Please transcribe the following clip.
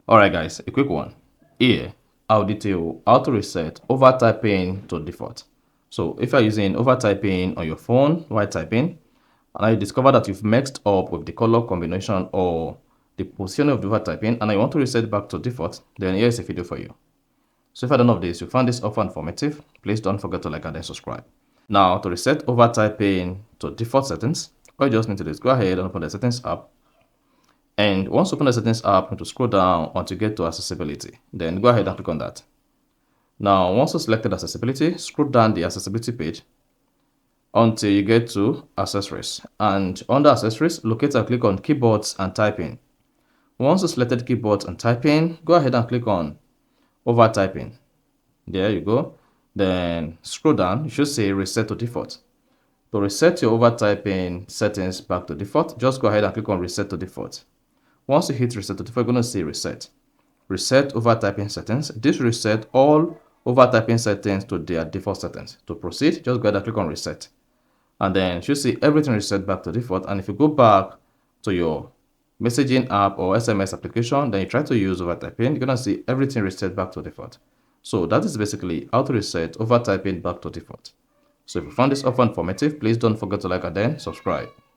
Alright guys, a quick one. Here, I'll detail how to reset overtyping to default. So if you're using overtyping on your phone while typing, and you discover that you've mixed up with the color combination or the position of the overtyping and I want to reset back to default, then here's a video for you. So if I don't know this, you found this offer informative, please don't forget to like and then subscribe. Now to reset overtyping to default settings, all you just need to do is go ahead and open the settings app. And once you open the settings app, you need to scroll down until you get to accessibility. Then go ahead and click on that. Now, once you selected accessibility, scroll down the accessibility page until you get to accessories. And under accessories, locate and click on keyboards and typing. Once you selected keyboards and typing, go ahead and click on overtyping. There you go. Then scroll down, you should say reset to default. To reset your overtyping settings back to default, just go ahead and click on reset to default. Once you hit reset to default, you're going to see reset. Reset overtyping settings. This will reset all overtyping settings to their default settings. To proceed, just go ahead and click on reset. And then you should see everything reset back to default. And if you go back to your messaging app or SMS application, then you try to use overtyping, you're going to see everything reset back to default. So that is basically how to reset overtyping back to default. So if you found this offer informative, please don't forget to like and then subscribe.